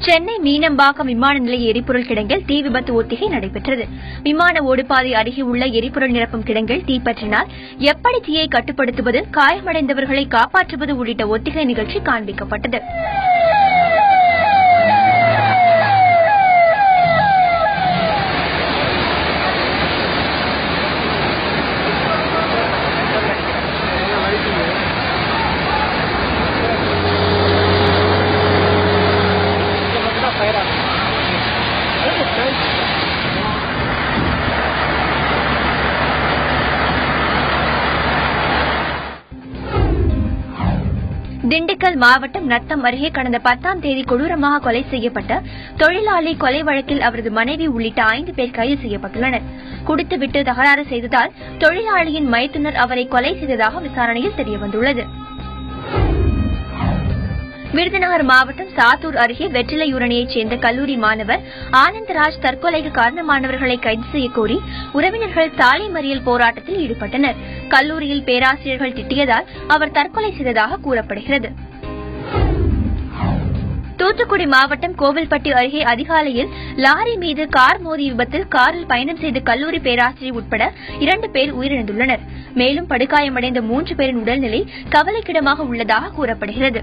சென்னை மீனம்பாக்கம் விமான நிலைய எரிபொருள் கிடங்கில் தீ விபத்து ஒத்திகை நடைபெற்றது. விமான ஓடுபாதை அருகே உள்ள எரிபொருள் நிரப்பும் கிடங்கில் தீப்பற்றினால் எப்படி தீயை கட்டுப்படுத்துவது, காயமடைந்தவர்களை காப்பாற்றுவது உள்ளிட்ட ஒத்திகை நிகழ்ச்சி காண்பிக்கப்பட்டது. திண்டுக்கல் மாவட்டம் நத்தம் அருகே கடந்த 10ஆம் தேதி கொடூரமாக கொலை செய்யப்பட்ட தொழிலாளி கொலை வழக்கில் அவரது மனைவி உள்ளிட்ட 5 பேர் கைது செய்யப்பட்டுள்ளனர். குடித்துவிட்டு தகராறு செய்ததால் தொழிலாளியின் மைத்துனர் அவரை கொலை செய்ததாக விசாரணையில் தெரியவந்துள்ளது. விருதுநகர் மாவட்டம் சாத்தூர் அருகே வெற்றிலையூரணியைச் சேர்ந்த கல்லூரி மாணவர் ஆனந்தராஜ் தற்கொலைக்கு காரணமானவர்களை கைது செய்யக்கோரி உறவினர்கள் சாலை மறியல் போராட்டத்தில் ஈடுபட்டனர். கல்லூரியில் பேராசிரியர்கள் திட்டியதால் அவர் தற்கொலை செய்ததாக கூறப்படுகிறது. தூத்துக்குடி மாவட்டம் கோவில்பட்டி அருகே அதிகாலையில் லாரி மீது கார் மோதிய விபத்தில் காரில் பயணம் செய்த கல்லூரி பேராசிரியர் உட்பட 2 பேர் உயிரிழந்துள்ளனர். மேலும் படுகாயமடைந்த 3 பேரின் உடல்நிலை கவலைக்கிடமாக உள்ளதாக கூறப்படுகிறது.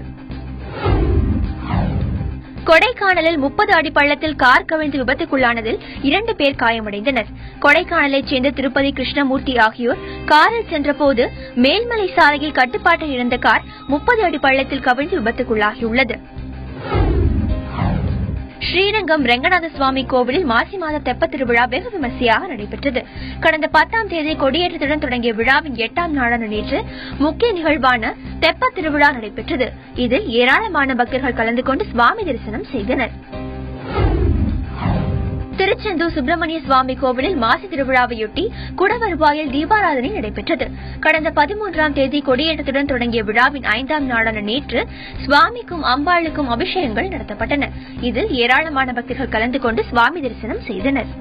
கொடைக்கானலில் 30 அடி பள்ளத்தில் கார் கவிழ்ந்து விபத்துக்குள்ளானதில் 2 பேர் காயமடைந்தனர். கொடைக்கானலைச் சேர்ந்த திருப்பதி கிருஷ்ணமூர்த்தி ஆகியோர் காரில் சென்றபோது மேல்மலை சாலையில் கட்டுப்பாட்டை இழந்த கார் 30 அடி பள்ளத்தில் கவிழ்ந்து விபத்துக்குள்ளாகியுள்ளது. ஸ்ரீரங்கம் ரெங்கநாத சுவாமி கோவிலில் மாசி மாத தெப்பத் திருவிழா வெகு விமர்சையாக நடைபெற்றது. கடந்த 10ஆம் தேதி கொடியேற்றத்துடன் தொடங்கிய விழாவின் 8ஆம் நாளான நேற்று முக்கிய நிகழ்வான தெப்பத் திருவிழா நடைபெற்றது. இதில் ஏராளமான பக்தர்கள் கலந்து கொண்டு சுவாமி தரிசனம் செய்தனர். திருச்செந்தூர் சுப்பிரமணிய சுவாமி கோவிலில் மாசி திருவிழாவையொட்டி குடவருவாயில் தீபாராதனை நடைபெற்றது. கடந்த 13ஆம் தேதி கொடியேற்றத்துடன் தொடங்கிய விழாவின் 5ஆம் நாளான நேற்று சுவாமிக்கும் அம்பாளுக்கும் அபிஷேகங்கள் நடத்தப்பட்டன. இதில் ஏராளமான பக்தர்கள் கலந்து கொண்டு சுவாமி தரிசனம் செய்தனர்.